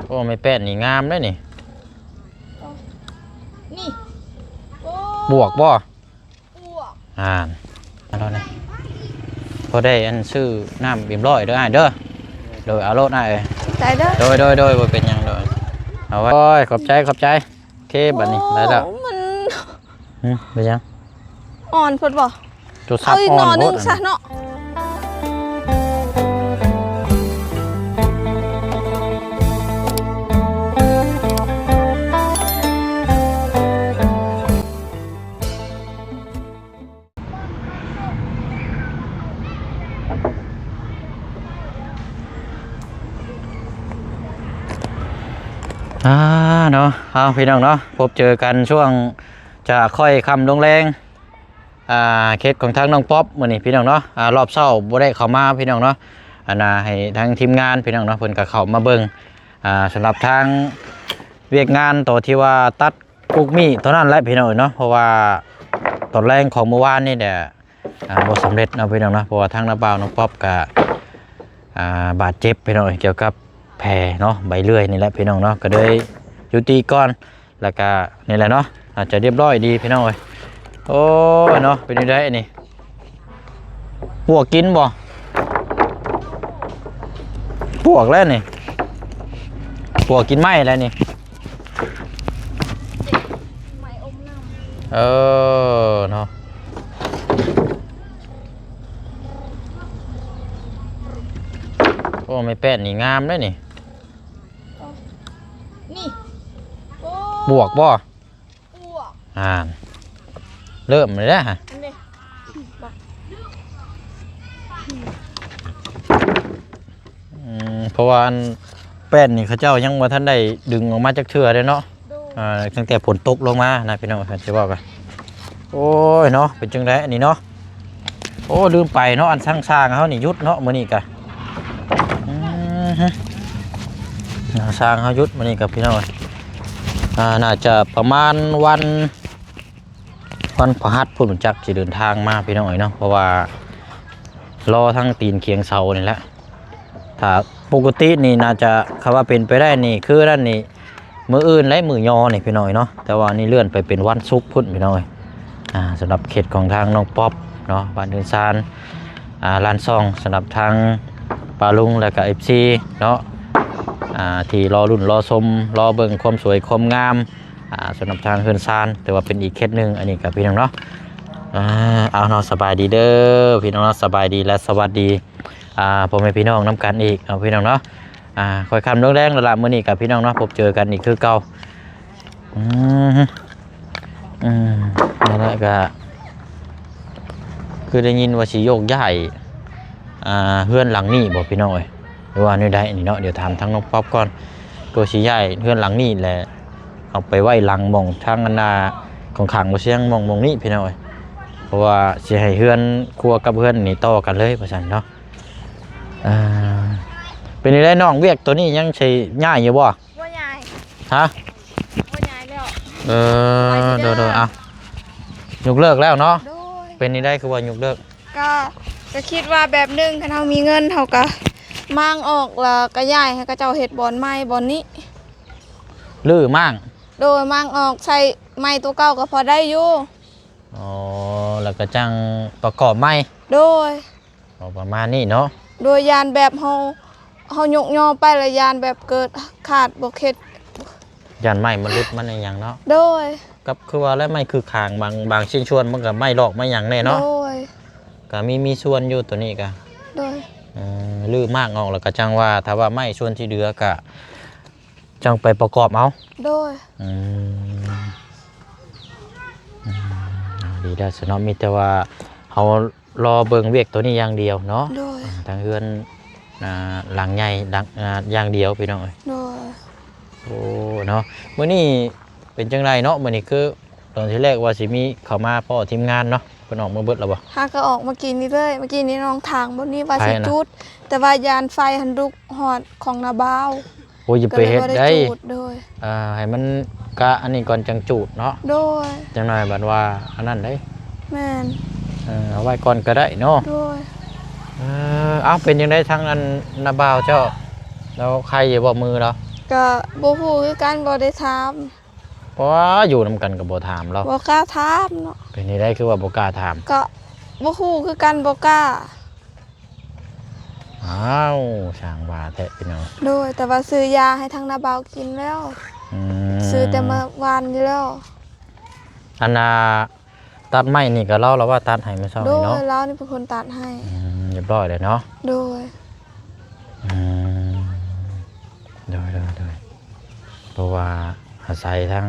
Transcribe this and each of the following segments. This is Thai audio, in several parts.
โอ้ไม่แป้นนี่งามเลยนี่นี่บวกบ่บวกเอาแล้วนะพอได้อันซื้อน้ำบิ่มร้อยเด้อเด้อโดยเอารถได้ใจเด้อโดยบ่เป็นหยังโดยเอาไว้โอ้ยขอบใจโอเคบัดนี้ได้แล้วมันเป็นยังอ่อนพุ่นบ่จุดซับอ่อนนึงซะเนาะเนาะเอาพี่น้องเนาะพบเจอกันช่วงจะค่อยคำลงแรงเคสของทางน้องป๊อปมื้อนี้พี่น้องเนาะรอบเช้าบ่ได้เข้ามาพี่น้องเนาะให้ทางทีมงานพี่น้องเนาะเพิ่นก็เข้ามาเบิ่งสำหรับทางเวียกงานต่อที่ว่าตัดกุกมีเท่านั้นแหละพี่น้องเนาะเพราะว่าตอนแรกของเมื่อวานนี่เนี่ยบ่สำเร็จเนาะพี่น้องเนาะเพราะว่าทางน้าบ่าวน้องป๊อปก็บาดเจ็บพี่น้องเกี่ยวกับแผลเนาะใบเลื่อยนี่แหละพี่น้องเนาะก็เลยยุติก่อนแล้วก็นี่แหละเนาะอาจจะเรียบร้อยดีพี่น้องเอ้ยโอ้เนาะเป็นยังไงนี่พวกกินบ่พวกแล้วนี่พวกกินไหมแล้วนี่เนาะโอ้ไม่แป้นนี่งามเลยนี่บวกบ่เริ่มเลยนะฮะเพราะว่าแป้นนี่เขาเจ้ายังมาท่านได้ดึงออกมาจากเถื่อเลยเนาะตั้งแต่ฝนตกลงมานะพี่น้องจะบอกกันโอ้ยเนาะเป็นจังไรอันนี้เนาะโอ้ลืมไปเนาะอันสร้างเขานี่ยุดเนาะมื้อนี้กะสร้างเขายุดมื้อนี้กับพี่น้องน่าจะประมาณวันพฤหัสพุ่นจักจะเดินทางมาพี่น้องเนาะเพราะว่ารอทั้งตีนเคียงเสานี่แหละถ้าปกตินี่น่าจะคำว่าเป็นไปได้นี่คือด้านนี้มืออื่นและมือยอนี่พี่น้องเนาะแต่ว่านี่เลื่อนไปเป็นวันศุกร์พุ่นพี่น้องสำหรับเขตของทางน้องป๊อปเนาะบ้านเดินซานลานซองสำหรับทางปาลุงและก็FCเนาะที่รอรุ่นรอชมรอเบิ่งความสวยความงามสำหรับทางเฮือนซานแต่ว่าเป็นอีกเคสหนึ่งอันนี้กับพี่น้องเนาะเอาเนาะสบายดีเด้อพี่น้องเนาะสบายดีและสวัสดีพ่อแม่พี่น้องน้ำกันอีกเอาพี่น้องเนาะคอยคำเรื่องแรงระดับมื้อนี้กับพี่น้องเนาะพบเจอกันอีกคือเก่านั่นแหละก็คือได้ยินว่าสิโยกย้ายเฮือนหลังนี้บอกพี่น้องเอ้ยหรือว่านี่ได้นี่เนาะเดี๋ยวถามทั้งน้องป๊อปก่อนตัวสิย้ายเฮือนหลังนี้แหละเอาไปไว้หลังมองทางนาของขังบ่เสียงมองนี้พี่น้องเอ้ยเพราะว่าสิให้เฮือนครัวกับเฮือนนี่ต่อกันเลยว่าซั่นเนาะเป็นได้น้องเวียกตัวนี้ยังใช้ง่ายอยู่บ่ง่ายฮะบ่ง่ายแล้วเดี๋ยวเอายกเลิกแล้วเนาะเป็นนี่ได้คือว่ายกเลิกก็คิดว่าแบบนึงคันเฮามีเงินเฮาก็มั่งออกแล้วก็ย้ายให้เขาเจ้าเฮ็ดบ่อนใหม่บ่อนนี้ลื้อมั่งโดยมั่งออกใช้ไม้ตัวเก่าก็พอได้อยู่แล้วก็จังประกอบใหม่โดยประมาณนี้เนาะโดยยานแบบเฮายกย่อไปแล้วยานแบบเกิดขาดบ่เฮ็ดยานใหม่มันรุดมันอีหยังเนาะโดยกับคือว่าแล้วไม่คือคางบางชิ้นส่วนมันก็ไม่ลอกไม่หยังแน่เนาะโดยก็มีส่วนอยู่ตัวนี้ก็โดยลื้อมากออกแล้วก็จังว่าถ้าว่าไม่ส่วนที่เหลือก็จังไปประกอบเอาโดยดีได้สนอมีแต่ว่าเขารอเบิ่งเวียกตัวนี้อย่างเดียวเนาะทางเฮือนหลังใหญ่อย่างเดียวพี่น้องเอ้ยโอ้เนาะมื้อนี้เป็นจังไรเนาะมื้อนี้คือตอนที่แรกว่าสิมีเข้ามาพ่อทีมงานเนาะเพิ่นออกมาเบิดแล้วบ่ก็ออกเมื่อกี้นี้เลยเมื่อกี้นี้น้องทางบนนี้ว่าสิจุดแต่ว่ายานไฟหันลุกฮอดของนาบ้าวโอ้ยอย่าไปเฮ็ดได้โดยให้มันกะอันนี้ก่อนจังจูดเนาะโดยจังหน่อยบัดว่าอันนั้นได้แม่นเอาไว้ก่อนก็ได้เนาะโดยเอาเป็นจังได๋ทั้งอันนาบ้าวเจ้าแล้วใครอยู่บ่มือเรา ก็บ่ฮู้คือกันบ่ได้ถาม เพราะว่าอยู่นำกันกับบ่ถามเรา บ่กล้าถามเนาะ เป็นนี่ได้คือว่าบ่กล้าถาม ก็บ่ฮู้คือกันบ่กล้า อ้าวช่างว่าแท้พี่น้อง โดยแต่ว่าซื้อยาให้ทางนาเบากินแล้ว อื ซื้อแต่เมื่อวานนี้แล้ว อันน่ะตัดไม้นี่ก็เล่าแล้วว่าตัดให้มื้อเช้า โด นี่ ย เนาะ เรานี่เป็นคนตัดให้ เรียบร้อยเลยเนาะ โดย อืมโดยเพราะว่าอาศัยทั้ง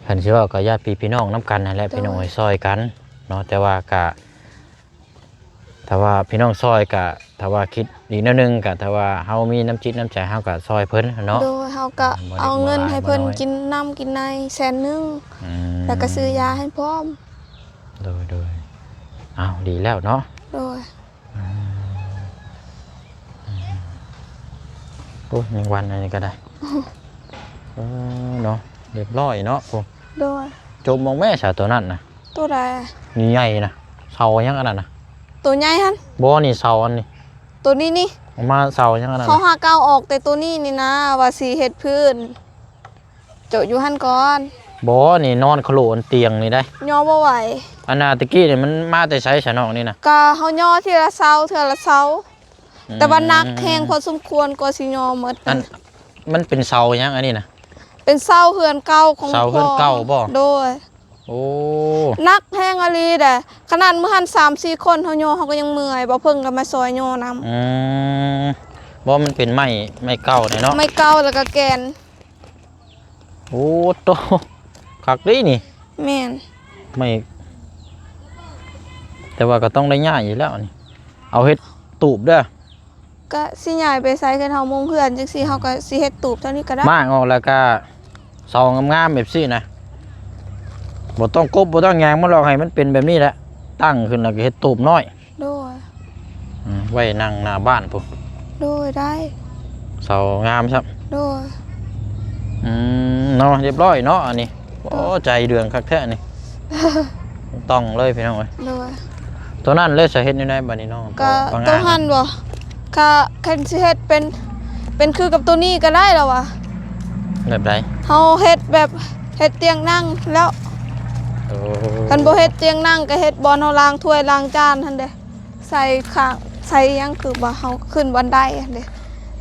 เพิ่นสิว่าก็ญาติพี่น้องนํกันนั่นแหละพี่น้องให้ซอยกันเนาะแต่ว่าก็ถ้าว่าพี่น้องซอยก็ถ้าว่าคิดอีกแนวหนึงก็ถ้าว่าเฮามีน้ำจิตน้ำใจเฮาก็ซอยเพิ่นเนาะ โดยเฮาก็ บ่ได้ เอาเงินให้เพิ่น บ่น้อย กินน้ำกินใน100,000 อืม แล้วก็ซื้อยาให้พร้อม โดยอ้าวดีแล้วเนาะ โดย โอ้ยยังวันอะไรก็ได้เนาะเรียบร้อยเนาะผม โดย จมมองแม่สาวตัวนั้นนะ ตัวใด นี่ใหญ่นะเสายังอันนั้นนะ ตัวใหญ่หั่น บ่นี่เสาอันนี้ ตัวนี้นี่ ออกมาเสายังอันนั้น เขา นะ หาเก้าออกแต่ตัวนี้นี่นะว่าสิเฮ็ดพื้นโจอยู่หั่นก่อน บ่นี่นอนขลุนเตียงนี่ได้ ย่อบ่ไหว อันนาตะกี้นี่มันมาแต่ใช้ฉนองนี่นะ ก็เฮาย่อทีละเสาเทื่อละเสาแต่ว่านักแฮงพอสมควรกว่าสิย่อหมด อันมันเป็นเสายังอันนี้นะ เป็นเสาเฮือนเก่าของ เสาเฮือนเก่าบ่ โดย โอ้ นักแฮงอลีเด้ขนาดมื้อหัน3-4 คนเฮาย่อเฮาก็ยังเมื่อยบ่เพิ่งก็มาซอยย่อนํ บ่มันเป็นไม้เก่าเนี่ยเนาะ ไม่เก่าแล้วก็แกน โอ้โตคักดีนี่ แม่น ไม่แต่ว่าก็ต้องได้ย่ายอยู่แล้วนี่เอาเฮ็ดตูบเด้อ ก็สิย้ายไปไสคือเฮามุงเฮือนจังซี่เฮาก็สิเฮ็ดตูบเท่านี้ก็ได้ มากออกแล้วก็ซองงามๆแบบซี่นะบ่ต้องกบบ่ต้องยางมันหรอกให้มันเป็นแบบนี้แหละตั้งขึ้นแล้วก็เฮ็ดตูบน้อย โดย ไว้นั่งหน้าบ้านพุ่น โดยได้ เสางามครับ โดย เนาะเรียบร้อยเนาะอันนี้โอ้ใจเดืองคักแท้นี่ ต้องเลยพี่น้องเอ้ย โดย ตัวนั้นเลยสิเฮ็ดอยู่ได้บัดนี้เนาะ ก็ บ่ ตัว งาม หันบ่ค่ะคันสิเฮ็ดเป็นคือกับตัวนี้ก็ได้แล้ววะ แบบใด เฮาเฮ็ดแบบเฮ็ดเตียงนั่งแล้ว โอ้ คันบ่เฮ็ดเตียงนั่งก็เฮ็ดบอนเฮาล้างถ้วยล้างจานหั่นเด้ใส่ข้างใส่หยังคือบ่เฮาขึ้นบันไดหั่นเด้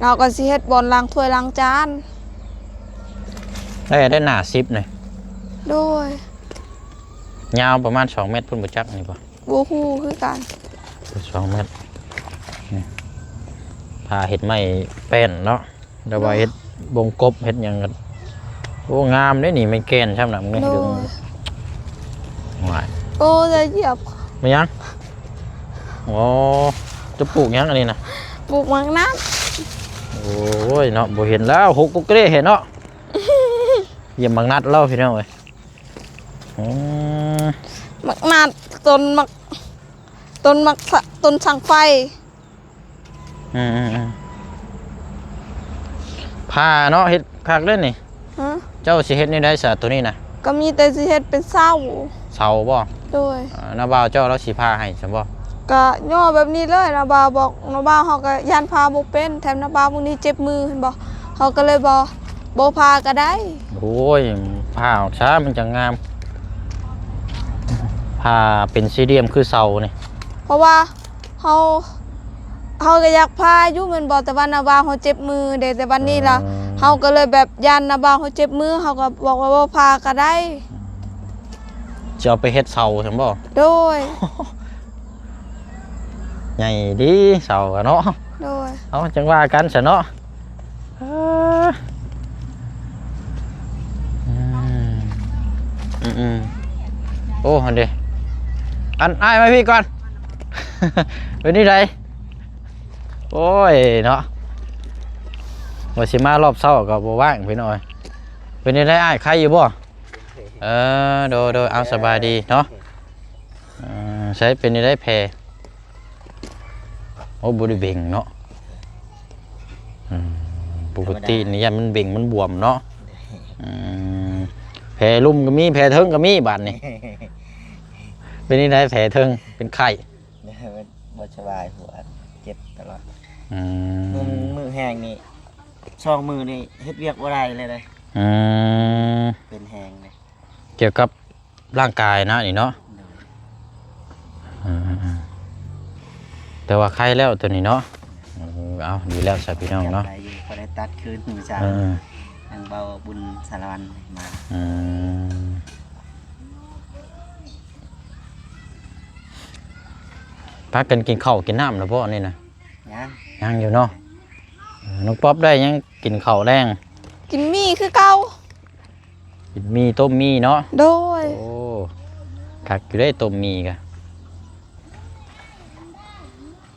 เราก็สิเฮ็ดบอนล้างถ้วยล้างจาน ได้หน้า10หน่อย โดย ยาวประมาณ2เมตรพุ่นบ่จักนี่บ่ บ่ฮู้คือกัน 2เมตรนี่พาเฮ็ดไม้แป้นเนาะแล้วว่าเฮ็ดบงกบเฮ็ดหยังกันโอ้งามเด้นี่ไม่แก่นช่ำน่ะมึงนี่ โด ดึง ย ว้าย โอ้จะเหยียบ ไม่ยังโอ้จะปลูกหยังอันนี้นะ ปลูกมังน้ำ โอ้ยเนาะบ่เห็นแล้วหกกุกเด้เห็นเนาะ เยี่ยมบางนัดเล่าพี่น้องเอ้ยอืม มักนาดต้นมักต้นสังไฟ อืมผ้าเนาะเฮ็ดคักเด้นี่ ฮะ เจ้าสิเฮ็ดนี่ได้ซะตัวนี้นะ ก็มีแต่สิเฮ็ดเป็นเศร้า เสาบ่ โดย น้าบ่าวเจ้าเราสิพาให้ซั่นบ่ ก็ย่อแบบนี้เลยนะบ่าวบอกนะบ่าวเฮาก็ย่านพาบ่เป็นแถมนะบ่าวพวกนี้เจ็บมือเห็นบ่เฮาก็เลยบ่พาก็ได้ โอ้ยผ้าออกช้ามันจะงามผ้าเป็นสี่เหลี่ยมคือเสานี่ เพราะว่าเฮาก็อยากพาอยู่แม่นบ่แต่ว่านะบ่าวเฮาเจ็บมือเด้แต่วันนี้ล่ะเฮาก็เลยแบบย่านนะบ่าวเฮาเจ็บมือเฮาก็บอกว่าบ่พาก็ได้ จะเอาไปเฮ็ดเสาซั่นบ่ โดย ใหญ่ดีเสาอะเนาะ โดย เอาจังว่ากันซะเนาะโอ้ฮันเดอันอ้ายมาพี่ก่อน เป็นนี่ไรโอ้ยเนาะว่าสิมารอบเช้าก็บ่ว่างพี่น้อยเป็นนี่ได้อ้ายใครอยู่บ่โดยเอาสบายดีเนาะใช้เป็นนี่ได้แพโอ้บ่ได้เบ่งเนาะปกตินี่ยันมันเบ่งมันบวมเนาะแผลลุ่มก็มีแผลเทิงก็มีบาดนี่ เป็นนี่ได้แผลเทิงเป็นไข้ บ่สบายหัวเจ็บตลอด อืม มือแห้งนี่ ช่องมือนี่เฮ็ดเวียกบ่ได้เลย อืม เป็นแหงเลย เกี่ยวกับร่างกายนะนี่เนาะแต่ว่าใครแล้วตัวนี้เนาะเอาดีแล้วสาพี่น้องเนาะ ได้อยู่พอได้ตัดคืนมือจางทางเบาบุญสารวันมา พักกันกินข้าวกินน้ำนะพ่อนี่นะ ยัง ยังอยู่เนาะน้องป๊อปได้ยังกินข้าวแรง กินมีคือเก่า กินมีต้มมีเนาะ โดย โอ้คักอยู่ได้ต้มมีกะ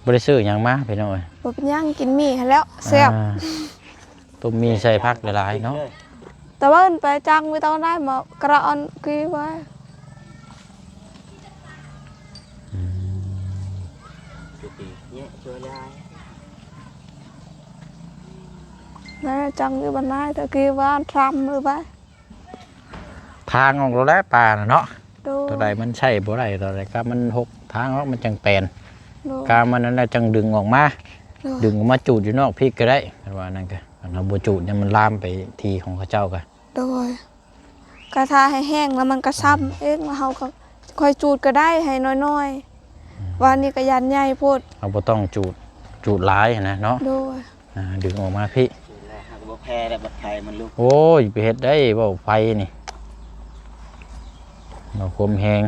บริสุทธิ์ยังมาพี่น้อง บ่เป็นหยังกินมีให้แล้วแซ่บ ต้มมีใส่ผักหลายๆเนาะ แต่ว่าไปจังไม่ต้องได้มากระออนกี้ไว้ เนี่ยช่วยได้ นั่นจังอยู่บ้านนายตะกี้ว่าทำหรือไว้ ทางออกเราแล้วป่าน่ะเนาะ โด ตัวย ใดมันใช่บ่ได้ตัวใดก็มันหกทางออกมันจังแปลน โดย กามันนั่นแหละจังดึงออกมา โดย ดึงออกมาจูดอยู่นอกพริกก็ได้แต่ว่านั่นก็เราบ่จูดเนี่ยมันลามไปทีของเขาเจ้ากัน โดยกระทาให้แห้งแล้วมันก็ซ้ำเองแล้วเราก็ค่อยจูดก็ได้ให้น้อยๆวันนี้ก็ยันใหญ่โพด เราบ่ต้องจูดหลายนะเนาะ โดย ดึงออกมาพี่ แล้วหากบ่แพ้แล้วบัดไข่มันลุก โอ้ยไปเฮ็ดได้บ่ไฟนี่เราคมแหง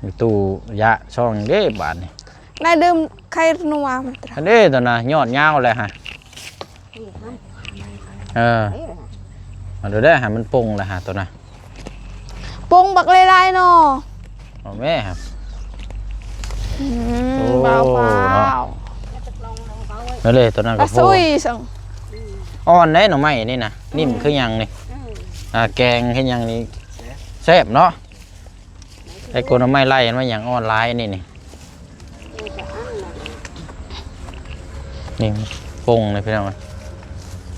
อยู่ตู้ยะช่องเด้บาดนี่ นายดื่มไข่นัวมันตรา อันนี้ตัวน่ะยอดยาวเลยฮะเอาดูได้ฮะมันปงเลยฮะตัวน่ะ ปรุงบักลายๆเนาะ เอาแม่ครับ เบา นั่นเลยตัวนั้น ๆ ก็ กระ โพ ซุยสัง อ่อนได้หน่อไม้นี่นะนิ่มคือหยังนี่แกงคือหยังนี่แซ่บเนาะไอ้คนหน่อไม้ไล่มันอย่างอ่อนลายนี่นี่ปงเลยพี่น้อง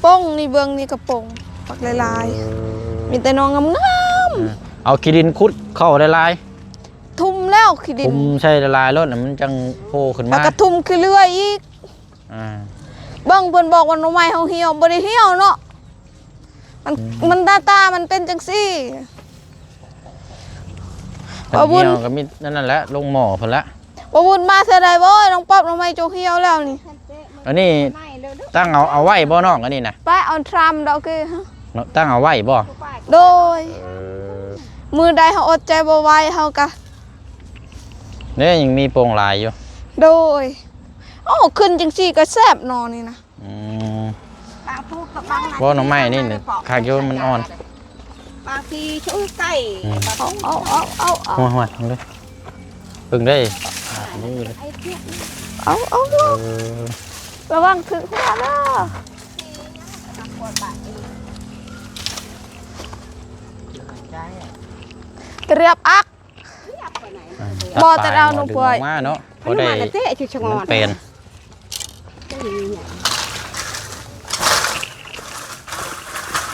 ป้งนี่เบื้องนี่กระปงบักลายๆมีแต่น้องงาม เอาขี้ดินคุดเข้าได้ลาย ๆทุ่มแล้วขี้ดิน คุมใช่ละลายรถมันจังโผล่ขึ้น แล้ว มา ก็ทุ่มคือเรื่อยอีก เบิ่งเพิ่นบอกว่าหน่อไม้เฮาเหี่ยวบ่ได้เหี่ยวเนาะมันตามันเป็นจังซี่ แต่เหี่ยวก็มีนั่นแหละลงหม้อเพิ่นละ บ่บุญมาเท่าใดบ่น้องป๊อบหน่อไม้โจเหี่ยวแล้วนี่ อันนี้ตั้งเอาไว้บ่น้องอันนี้นะ ไปเอาทรัมดอกคือฮะ ตั้งเอาไว้บ่ โดยมือใดเฮาอดใจบ่ไหวเฮาก็ เนี่ยยังมีโปร่งลายอยู่ โดยโอ้ขึ้นจังซี่ก็แซ่บเนอนี่นะ บ่หน่อไม้นี่คากโยนมันอ่อน บางทีช่วยไก่ เอา หัวๆเลยเพิ่งได้นี่เลย เอาระวังถึงหัวเด้อเกรียบอัก บ่แต่เอาหนูป่วย มาเนาะ เพราะได้เจ๊ชิชง มั อน นเป็น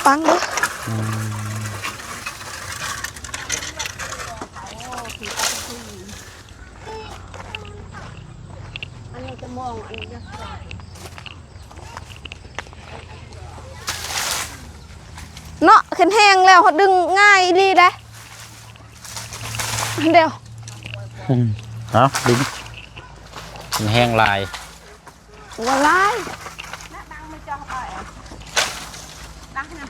ปังเด้อ อันนี้จะมองอันนี้จะ เนาะขึ้นแห้งแล้วดึงง่ายดีได้เดี๋ยว เนาะดึงมันแห้งลาย หัวลาย ดังไม่จอไปดังนะ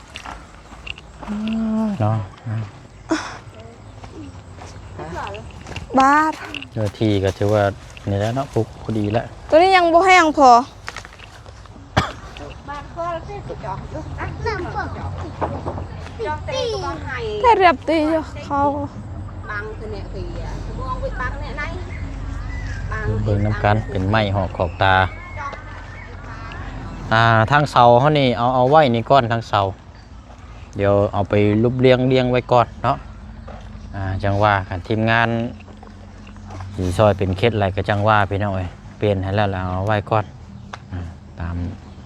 เนาะ บาด เจ้าที่ก็ถือว่านี่แล้วเนาะปุ๊บพอดีแล้ว ตัวนี้ยังบ่แห้งพอ บ้านก็เจ๊จออ่ะน้ำก็จอเต้ก็ให้ ได้เรียบตีอยู่เขา บังคือเนี่ยคือมองไปบังเนี่ยไหนบัง เบิ่งน้ำกันเป็นไม้หอกขอบตาทางเสาเขานี่เอาไว้นี่ก้อนทางเสาเดี๋ยวเอาไปรูปเรียงไว้ก่อนเนาะจังว่ากันทีมงานสีซอยเป็นเคล็ดอะไรก็จังว่าพี่น้องเอ้ยเปลี่ยนให้แล้วเอาไว้ก่อนตาม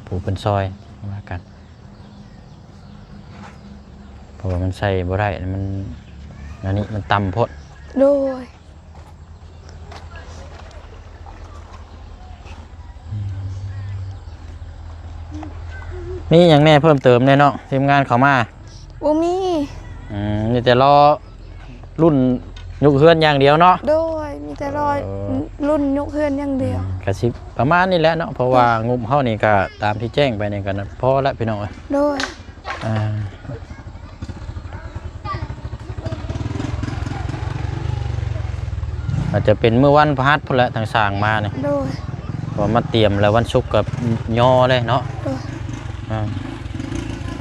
ผู้เป็นซอยว่ากันเพราะว่ามันใส่บ่ได้มันอันนี้มันต่ำโพด โดย มีอย่างแน่เพิ่มเติมแน่เนาะทีมงานเขามา บ่มี นี่แต่รอรุ่นยุคเฮือนอย่างเดียวเนาะ โดยมีแต่รอยรุ่นยกเฮือนอย่างเดียว กระซิบประมาณนี้แหละเนาะเพราะว่างบเฮานี่ก็ตามที่แจ้งไปนี่ก็พอแล้วพี่น้องเอ้ย โดย อาจจะเป็นเมื่อวันพฤหัสพุ่นแหละทางสร้างมาเนี่ย โดย เพราะมาเตรียมแล้ววันศุกร์กับย่อเลยเนาะ โดย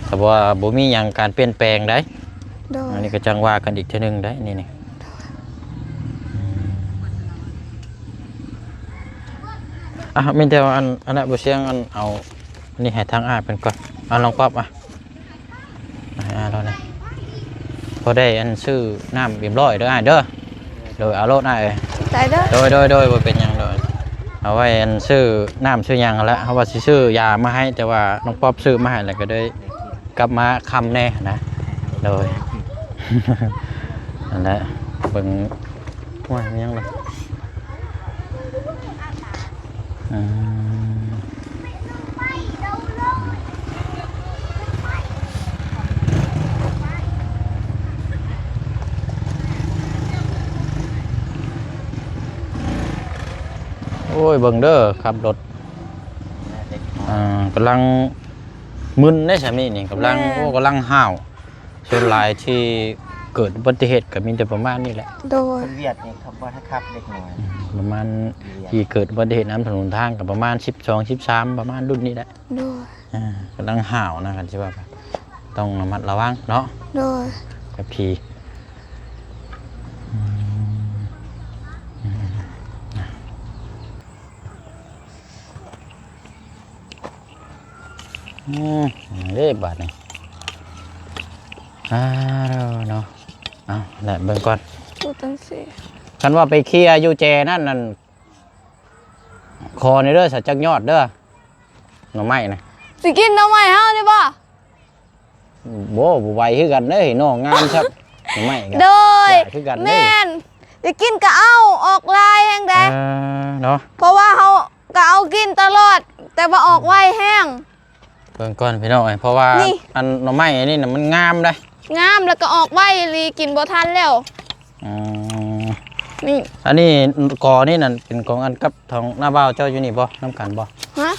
แต่ว่าบ่มีหยังการเปลี่ยนแปลงได้ โดย อันนี้ก็จังว่ากันอีกเทื่อนึงได้นี่มีแต่ว่าอันนั้นบ่เสียงอันเอานี่ให้ทางอ้ายเพิ่นก่อนเอาลองปรับให้เราเนี่ยพอได้อันซื้อน้ำเรียบร้อยเด้ออ้ายเด้อโดยเอารถอ้าย ใจเด้อ โดยบ่เป็นหยังโดยเอาไว้อันซื้อน้ำซื้อหยังแล้วเฮาว่าสิซื้อยามาให้แต่ว่าน้องป๊อบซื้อมาให้แล้วก็ได้กลับมาคำแน่นะโดย นั่นแหละเบิ่งว่ามีหยังล่ะโอ้ยเบิ่งเด้อขับรถกำลังมึนได้ใช่ไหมนี่กำลังห้าวส่วนหลายที่เกิดอุบัติเหตุก็มีแต่ประมาณนี้แหละ โดย คนเวียดนี่ครับว่าถ้าขับเล็กน้อย ประมาณที่เกิดอุบัติเหตุน้ำถนนทางกับประมาณ12 13ประมาณรุ่นนี้แหละ โดย กำลังห่าวนะกันใช่ป่ะต้องระมัดระวังเนาะ โดย กับพีเด้บาทนี่เนาะเอาแหละเบิ่งก่อน ตัวตังสี คันว่าไปเคลียร์ยูเจนั่นคอในเด้อสัจจักยอดเด้อหน่อไม้นะ สิกินหน่อไม้เฮานี่บ่ โบ่ไหวคือกันเด้อน้องงามครับหน่อไม้กัน โดย ใหญ่คือกันเด้อ แม่นสิกินก็เอาออกลายแฮงใด เนาะ เพราะว่าเฮาก็เอากินตลอด แต่ว่าออกไวแห้ง เบิ่งก่อนพี่น้องเพราะว่า นี่ อันหน่อไม้อันนี้น่ะมันงามได้ งามแล้วก็ออกไวลีกินบ่ทันแล้ว นี่ อันนี้กอนี่นั่นเป็นของอันกับทองหน้าบ้าวเจ้าอยู่นี่บ่น้ำกันบ่ ฮะ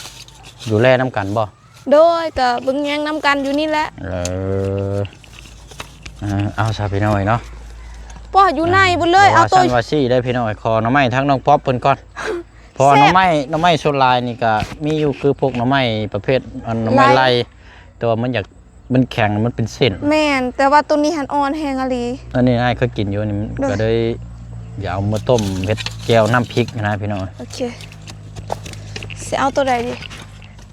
ดูแลน้ำกันบ่ โดยก็เบิ่งแยงนํกันอยู่นี่แหละ เอาซะพี่น้อยเนาะ ป้ออยู่ในบุญเลยเอาตัว ซันวาซี่ได้พี่น้อยคอหน่อไม้ทั้งน้องป๊อปเพิ่นก่อนพอหน่อไม้โซลายนี่ก็มีอยู่คือพวกหน่อไม้ประเภทอันหน่อไม้ไล่แต่ว่ามันแข็งมันเป็นเส้น แม่นแต่ว่าตัวนี้หันอ่อนแฮงอะลี อันนี้นายเคยกินอยู่นี่มันก็ได้อย่าเอามาต้มเผ็ดแก้วน้ำพริกนะพี่น้อย โอเคสิเอาตัวใดดี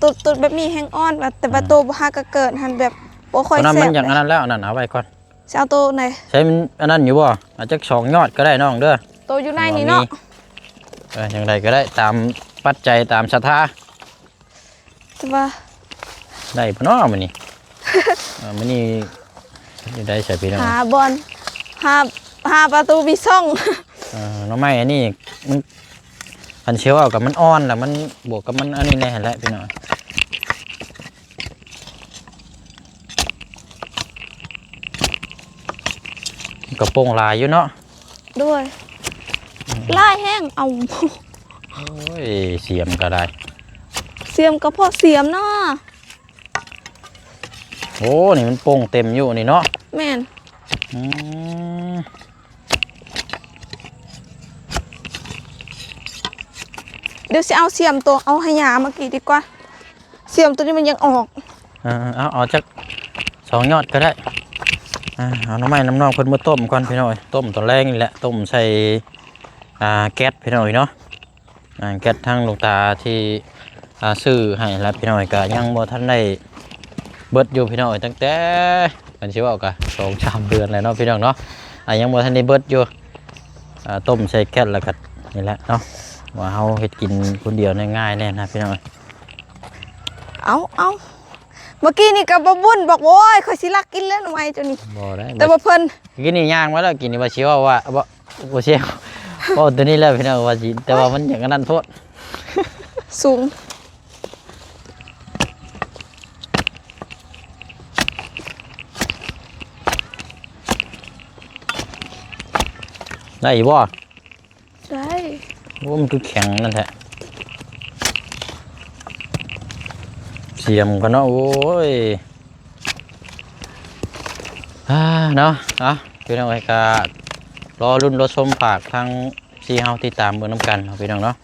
ตัวแบบนี้แฮงอ่อนแต่ว่าตัวบ่ฮักก็เกิดหันแบบบ่ค่อย ตอนนั้น แซ่ มัน บ อย่างอันนั้นแล้วอันนั้นเอาไว้ก่อน สิเอาตัวไหน ใช้มันอันนั้นอยู่บ่อาจจะ2ยอดก็ได้น้องเด้อ ตัวอยู่ในนี่เนาะ อย่างไรก็ได้ตามปัจจัยตามศรัทธา แต่ว่า ได้ปะเนาะมันนี่ มันนี่ได้ใช่พี่น้อง หาบอลหาประตูมีช่อง น้องไม้อันนี้มันอันเชียวเอากับมันอ่อนแล้วมันบวกกับมันอันนี้แน่แหละพี่น้องกระโปรงลายอยู่เนาะ ด้วยลายแห้งเอา โอ้ยเสียมก็ได้ เสียมก็พอเสียมเนาะ โอ้นี่มันโป่งเต็มอยู่นี่เนาะ แม่น อืม เดี๋ยวสิเอาเสียมตัวเอาให้ยาเมื่อกี้ดีกว่าเสียมตัวนี้มันยังออก เอาจาก2ยอดก็ได้เอาน้ำไม้น้ำนองเพิ่นมาต้มก่อนพี่น้อยต้มตอนแรกนี่แหละต้มใส่แก๊สพี่น้อยเนาะแก๊สทั้งลูกตาที่ซื้อให้แล้วพี่น้อยก็ยังบ่ทันได้เบิดอยู่พี่น้อยตั้งแต่กันสิว่าก็2-3 เดือนแล้วเนาะพี่น้องเนาะยังบ่ทันได้เบิดอยู่ต้มใส่แก๊สแล้วก็นี่แหละเนาะว่าเฮาเฮ็ดกินคนเดียวง่ายๆแน่นะพี่น้อย เอาเมื่อกี้นี่กับบุญบอกโอ้ยข่อยสิลักกินแล้วหน่อยตัวนี้ บ่ได้ แต่ว่าเพิ่น กินนี่ย่างมาแล้วกินนี่ว่าสิว่าบ่เชี่ยวบ่ตัวนี้แล้วพี่น้องว่าสิแต่ว่ามันอย่างนั้นโทษ สูง ได้อีกบ่ ได้ โอ้มันคือแข็งนั่นแหละเสียมกันเนาะโอ้ยเนาะพี่น้องไอ้การอรุ่นรถส้มฝากทางซีเฮาที่ตามเบิ่งน้ำกันพี่น้องเนาะ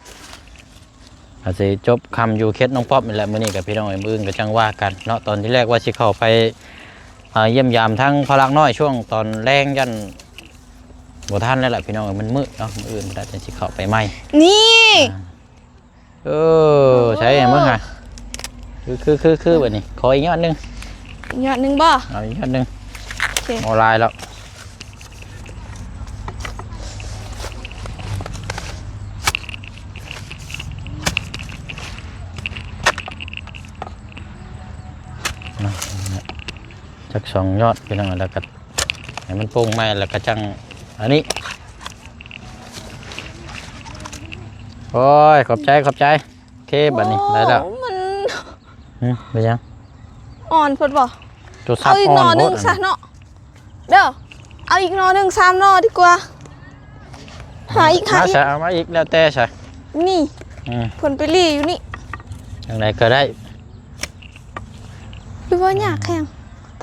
อาจจะจบคำอยู่เคสน้องป๊อปนี่แหละมื้อนี้กับพี่น้องไอ้มื้อก็จังว่ากันเนาะตอนที่แรกว่าสิเข้าไปเยี่ยมยามทั้งพลักน้อยช่วงตอนแรงยันบ่ทันแล้วล่ะพี่น้องมันมืดเนาะมื้ออื่นอาจจะสิเข้าไปใหม่ นี่ ใช่เมื่อไงคือแบบนี้ขออีกยอดนึง ยอดหนึงบ่ เอาอีกยอดนึง โอเค ออนไลน์แล้วจาก2 ยอดพี่น้องแล้วก็ให้มันโป่งไม้แล้วก็จังอันนี้โอ้ยขอบใจโอเคบัดนี้ได้แล้ว โอ้มัน ไปยัง อ่อนเพิ่นบ่ ตัวซับ เอาอีก อ่ หน อ อน หนึง โพด ซะเนาะเด้อเอาอีกหนอหนึง3หนอดีกว่าหาอีก ใช่เอามาอีกแล้วแต่ใช่ นี่เพิ่นไปรีอยู่นี่ อย่างไรก็ได้ หรือว่าอยากแข่ง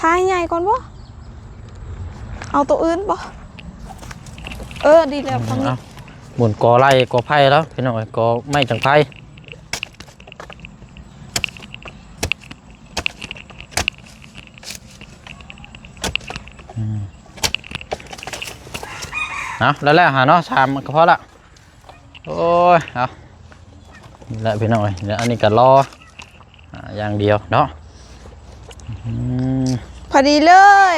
ทายใหญ่ก่อนบ่เอาตัวอื่นบ่ดีแล้วฟังนี้ หมุนกอไล่กอไผ่แล้วพี่น้องกอไม่จังไผ่แล้วหาเนาะชามก็พอละโอ้ยเอาแล้วพี่น้องเดี๋ยวอันนี้ก็รออย่างเดียวเนาะ พอดีเลย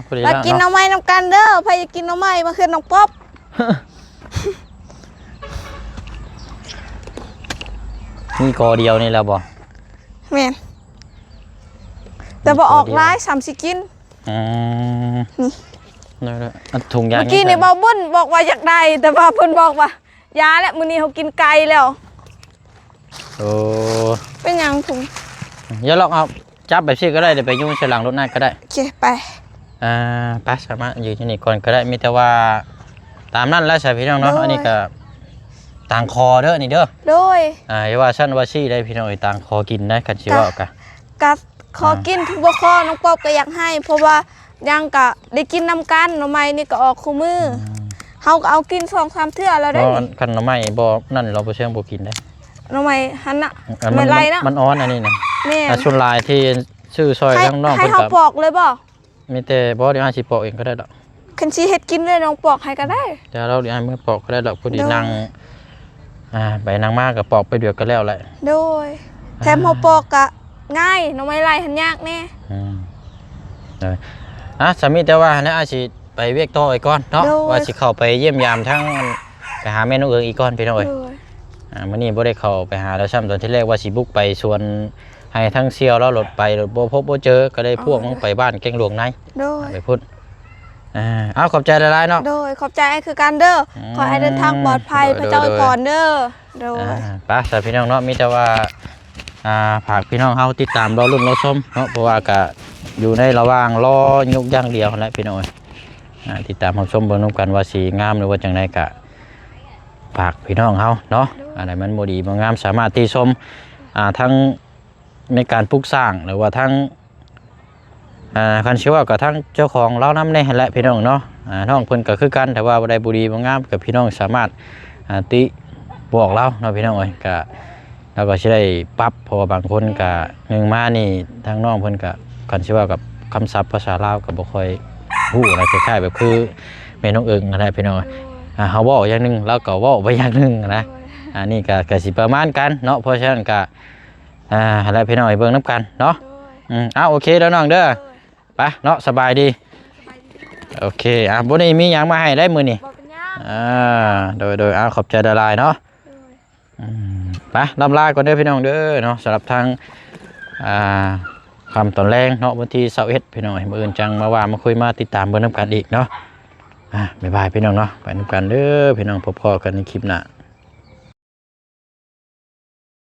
พอดี มา แล้ว กินหน่อไม้น้ำกันเด้อใครจะกินหน่อไม้มาคืนน้องป๊อป นี่กอเดียวนี่แล้วบ่ แม่นแต่บ่ออกร้าย30กิน นี่ถุงยาง เมื่อกี้นี่บ่บุญบอกว่าอยากได้แต่ว่าเพิ่นบอกว่ายาแล้วมื้อนี้เขากินไก่แล้ว โอ้ เป็นหยังถุง อย่าลองเอาจับแบบนี้ก็ได้เดี๋ยวไปยุ่งฉลังรถหน้าก็ได้ โอเคไป ไปสามารถอยู่ที่นี่ก่อนก็ได้มีแต่ว่าตามนั่นแล้วใช่พี่น้องเนาะอันนี้ก็ต่างคอเด้อนี่เด้อ โดย อย่าว่าชั้นว่าชี้ได้พี่น้องต่างคอกินได้กันชิว่ากัน กัขอกินทุกบ่คอน้องป๊อปก็อยากให้เพราะว่ายังก็ได้กินน้ำกันหน่อไม้นี่ก็ออกคู่มือเฮาก็เอากิน2-3เทื่อแล้วได้ คันน้ำไม้บ่นั่นเราบ่เชื่อบ่กินได้ หน่อไม้หั่นน่ะไม่ไรนะ มันอ่อนอันนี้นะ แม่ ชุนลายที่ชื่อซอยข้างนอก ให้ เพิ่น เฮา ก็ ปอกเลยบ่ มีแต่บ่เดี๋ยวให้สิปอกเองก็ได้ดอก คันสิเฮ็ดกินเลยน้องปอกให้ก็ได้ เดี๋ยวเราเดี๋ยวให้มื้อปอกก็ได้ดอกพอดีนั่งไปนั่งมากก็ปอกไปเดือดก็แล้วแหละ โดยแถมเฮาปอกก็ง่ายหน่อไม้ไรหันยากแน่ สามีแต่ว่าเนี่ยอาชีไปเวียกต่ออีกก่อนเนาะว่าสิเข้าไปเยี่ยมยามทั้งไปหาแม่น้องเอิงอีกก่อนพี่น้องเอ้ยมื้อนี้บ่ได้เข้าไปหาแล้วซ้ำตอนที่แรกว่าสิบุกไปชวนให้ทั้งเซียวแล้วรถไปรถบ่พบบ่เจอก็เลยพ่วงลงไปบ้านแกงหลวงใน โดย ไปพุ่นเอาขอบใจหลายๆเนาะ โดยขอบใจไอ้คือการเด้อขอให้เดินทางปลอดภัยพระเจ้าอวยพรเด้อโดย ไปสาพี่น้องเนาะมีแต่ว่าฝากพี่น้องเฮาติดตามรอรุ่นรอชมเนาะเพราะว่าก็อยู่ในระหว่างรอยกอย่างเดียวแหละพี่น้องติดตามรับชมเบิ่งนำกันว่าสีงามหรือว่าจังไดก็ฝากพี่น้องเฮาเนาะอะไรมันบ่ดีบ่งามสามารถติชมทั้งในการปลูกสร้างหรือว่าทั้งคันชื่อว่ากับทั้งเจ้าของเล่าน้ำในแหละพี่น้องเนาะน้องเพิ่นก็คือกันแต่ว่าบ่ได้บ่ดีบ่งามกับพี่น้องสามารถติบอกเราเนาะพี่น้องเอ้ยก็เราก็สิได้ปรับเพราะว่าบางคนก็นึงมานี่ทางน้องเพิ่นก็คันชื่อว่ากับคำศัพท์ภาษาลาวก็บ่ค่อยฮู้อะไรคล้ายๆแบบคือแม่น้องเอิงอะไรพี่น้องเฮาเว้าอย่างนึงแล้วก็เว้าไปอย่างนึงนะนี่ก็สิประมาณกันเนาะเพราะฉะนั้นก็อะไรพี่น้องเบิ่งนำกันเนาะโอเคแล้วน้องเด้อไปเนาะสบายดีโอเคบ่ได้มีหยังมาให้ได้มื้อนี้โดยขอบใจละลายเนาะไปลำลาก่อนเด้อพี่น้องเด้อเนาะสำหรับทางคำตอนแรงเนาะวันที่21พี่น้องมื้ออื่นจังมาว่ามาคุยมาติดตามเบิ่งนำกันอีกเนาะบ๊ายบายพี่น้องเนาะไปนำกันเด้อพี่น้องพบกันในคลิปหน้า